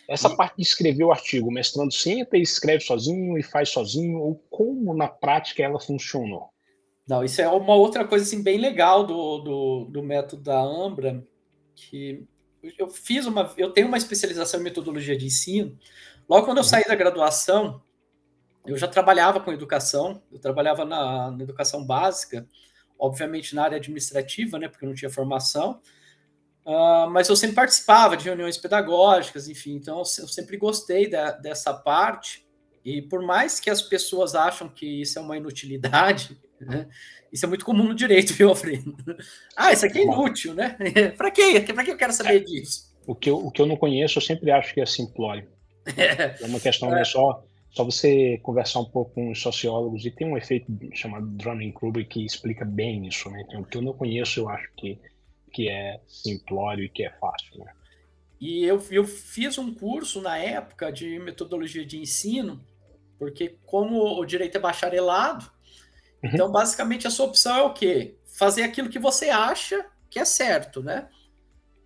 Essa parte de escrever o artigo, o mestrando senta e escreve sozinho e faz sozinho, ou como na prática ela funcionou? Não, isso é uma outra coisa, assim, bem legal do método da Ambra, que eu tenho uma especialização em metodologia de ensino. Logo quando eu Uhum, saí da graduação, eu já trabalhava com educação, eu trabalhava na educação básica, obviamente na área administrativa, né, porque eu não tinha formação, mas eu sempre participava de reuniões pedagógicas, enfim, então eu sempre gostei dessa parte, e por mais que as pessoas acham que isso é uma inutilidade, né, isso é muito comum no direito, viu, Alfredo? Ah, isso aqui é normal. inútil, né? Para quê? Para que eu quero É, saber disso? o que eu não conheço, eu sempre acho que é simplório. É uma questão, né, É, só você conversar um pouco com os sociólogos e tem um efeito chamado Dunning-Kruger que explica bem isso, né, então o que eu não conheço eu acho que é simplório e que é fácil, né. e eu fiz um curso na época de metodologia de ensino, porque como o direito é bacharelado, Uhum. então basicamente a sua opção é o quê? Fazer aquilo que você acha que é certo, né?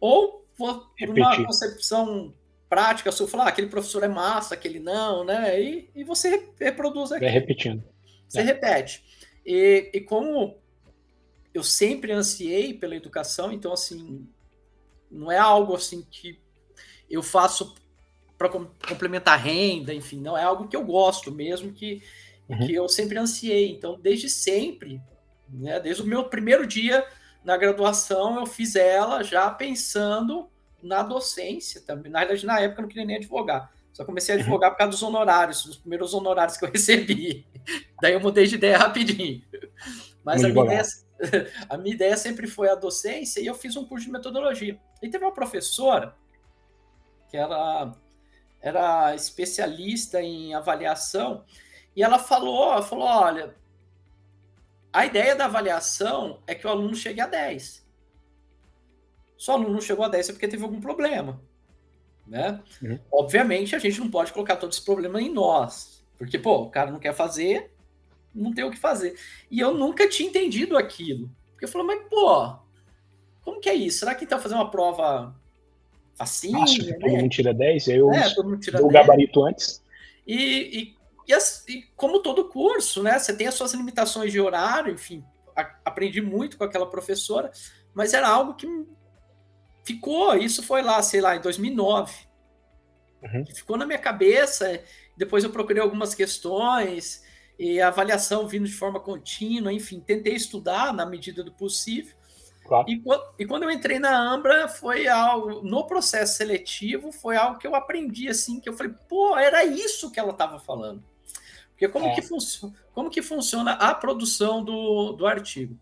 Ou por uma Repetir, concepção prática sua, falar: aquele professor é massa, aquele não, né? E você reproduz vai aquilo, repetindo. você É. repete. E como eu sempre ansiei pela educação, então assim, não é algo assim que eu faço para complementar renda, enfim, não é algo que eu gosto mesmo, que Uhum. eu sempre ansiei. Então, desde sempre, né, desde o meu primeiro dia na graduação, eu fiz ela já pensando na docência também. Na verdade, na época eu não queria nem advogar. Só comecei a Uhum. advogar por causa dos honorários, dos primeiros honorários que eu recebi. Daí eu mudei de ideia rapidinho. Mas Vamos devagar. a minha ideia sempre foi a docência e eu fiz um curso de metodologia. E teve uma professora que era especialista em avaliação e ela falou, olha, a ideia da avaliação é que o aluno chegue a 10. Se o aluno não chegou a 10 é porque teve algum problema, né? Uhum. Obviamente, a gente não pode colocar todo esse problema em nós, porque, pô, o cara não quer fazer, não tem o que fazer. E eu nunca tinha entendido aquilo. Porque eu falei, mas, pô, como que é isso? Será que então fazer uma prova Fácil que facinha, todo mundo né? tira 10, aí eu Todo mundo tira dou o 10. gabarito antes. E, e como todo curso, né? Você tem as suas limitações de horário, enfim, aprendi muito com aquela professora, mas era algo que ficou, isso foi lá, sei lá, em 2009, Uhum. que ficou na minha cabeça. Depois eu procurei algumas questões e a avaliação vindo de forma contínua, enfim, tentei estudar na medida do possível. Claro. E quando eu entrei na Ambra, foi algo, no processo seletivo, foi algo que eu aprendi, assim, que eu falei, pô, era isso que ela estava falando. Porque É. como que funciona a produção do artigo?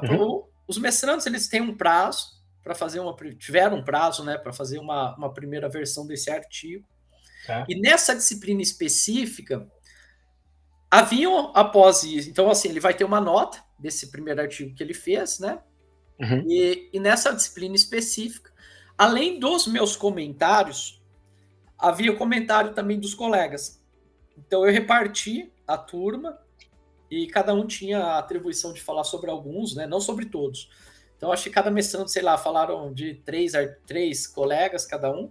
Uhum. Os mestrandos, eles têm um prazo para fazer tiveram um prazo, né, para fazer uma primeira versão desse artigo. Certo. E nessa disciplina específica, haviam após isso, então assim, ele vai ter uma nota desse primeiro artigo que ele fez, né? Uhum. E nessa disciplina específica, além dos meus comentários, havia o comentário também dos colegas. Então eu reparti a turma e cada um tinha a atribuição de falar sobre alguns, né? Não sobre todos. Então acho que cada mestrando, sei lá, falaram de três colegas cada um,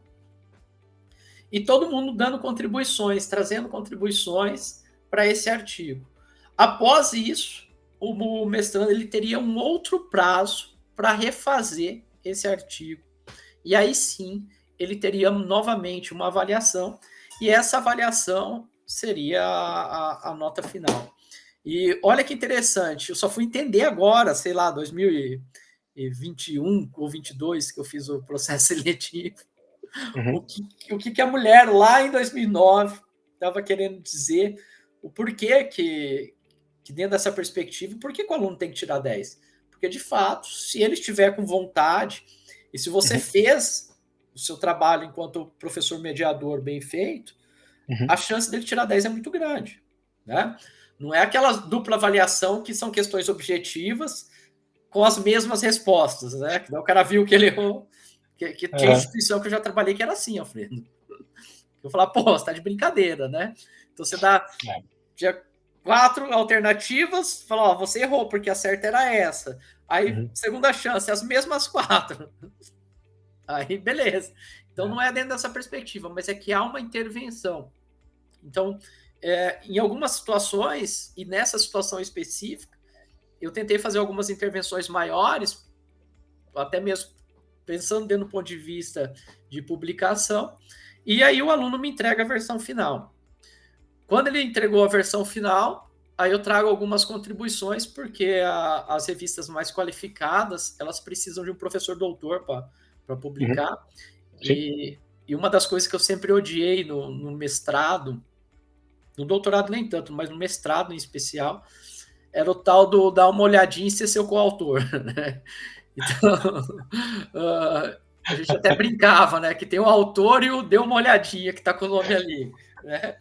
e todo mundo dando contribuições, trazendo contribuições para esse artigo. Após isso, o mestrando ele teria um outro prazo para refazer esse artigo. E aí sim, ele teria novamente uma avaliação, e essa avaliação seria a nota final. E olha que interessante, eu só fui entender agora, sei lá, 2021 ou 22, que eu fiz o processo seletivo, Uhum. o que a mulher lá em 2009 estava querendo dizer, o porquê que dentro dessa perspectiva, por que o aluno tem que tirar 10? Porque, de fato, se ele estiver com vontade, e se você Uhum. fez o seu trabalho enquanto professor mediador bem feito, Uhum. a chance dele tirar 10 é muito grande, né? Não é aquela dupla avaliação que são questões objetivas com as mesmas respostas, né? O cara viu que ele errou, que tinha Aham. instituição que eu já trabalhei que era assim, Alfredo. Eu falava, pô, você tá de brincadeira, né? Então você dá É. tinha 4 alternativas, falou, ó, você errou, porque a certa era essa. Aí, Uhum. segunda chance, as mesmas 4. Aí, beleza. Então, não é dentro dessa perspectiva, mas é que há uma intervenção. Então, em algumas situações, e nessa situação específica, eu tentei fazer algumas intervenções maiores, até mesmo pensando dentro do ponto de vista de publicação, e aí o aluno me entrega a versão final. Quando ele entregou a versão final, aí eu trago algumas contribuições, porque as revistas mais qualificadas, elas precisam de um professor doutor para publicar. E uma das coisas que eu sempre odiei no mestrado, no doutorado nem tanto, mas no mestrado em especial, era o tal do dar uma olhadinha e ser seu coautor, né? Então, a gente até brincava, né? Que tem o autor e o deu uma olhadinha que está com o nome ali, né?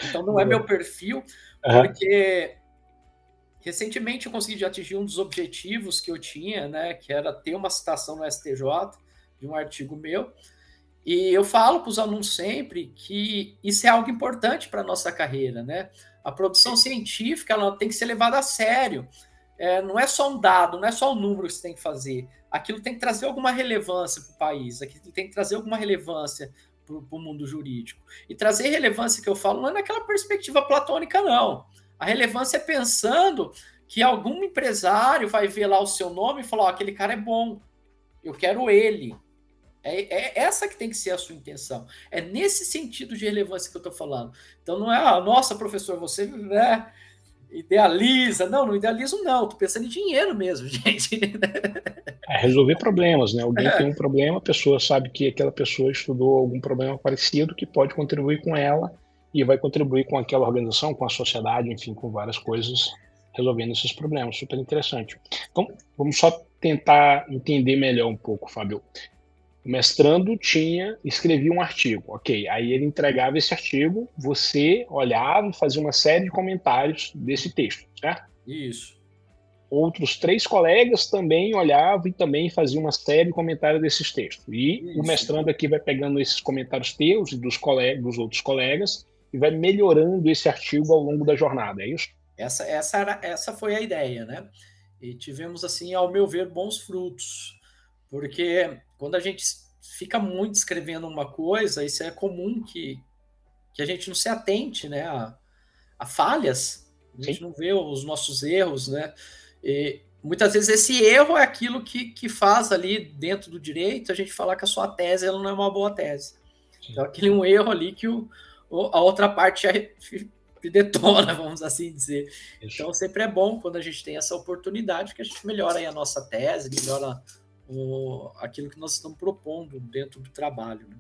Então, não é meu perfil, porque recentemente eu consegui atingir um dos objetivos que eu tinha, né? Que era ter uma citação no STJ de um artigo meu. E eu falo para os alunos sempre que isso é algo importante para a nossa carreira, né? A produção científica ela tem que ser levada a sério. Não é só um dado, não é só um número que você tem que fazer. Aquilo tem que trazer alguma relevância para o país, aquilo tem que trazer alguma relevância para o mundo jurídico. E trazer relevância que eu falo não é naquela perspectiva platônica, não. A relevância é pensando que algum empresário vai ver lá o seu nome e falar: oh, aquele cara é bom, eu quero ele. É essa que tem que ser a sua intenção. É nesse sentido de relevância que eu estou falando. Então não é, nossa, professor, você idealiza. Não idealizo, não. Estou pensando em dinheiro mesmo, gente. Resolver problemas, né? Alguém tem um problema, a pessoa sabe que aquela pessoa estudou algum problema parecido que pode contribuir com ela e vai contribuir com aquela organização, com a sociedade, enfim, com várias coisas, resolvendo esses problemas. Super interessante. Então, vamos só tentar entender melhor um pouco, Fábio. O mestrando escrevia um artigo, ok, aí ele entregava esse artigo, você olhava e fazia uma série de comentários desse texto, certo? Isso. Outros 3 colegas também olhavam e também faziam uma série de comentários desses textos. E isso. O mestrando aqui vai pegando esses comentários teus e dos outros colegas e vai melhorando esse artigo ao longo da jornada, é isso? Essa foi a ideia, né? E tivemos, assim, ao meu ver, bons frutos. Porque quando a gente fica muito escrevendo uma coisa, isso é comum que a gente não se atente, né, a falhas, a gente não vê os nossos erros, né? E muitas vezes esse erro é aquilo que faz ali dentro do direito a gente falar que a sua tese ela não é uma boa tese. Então, aquele um erro ali que a outra parte detona, vamos assim dizer. Isso. Então, sempre é bom quando a gente tem essa oportunidade que a gente melhora aí a nossa tese, melhora aquilo que nós estamos propondo dentro do trabalho, né?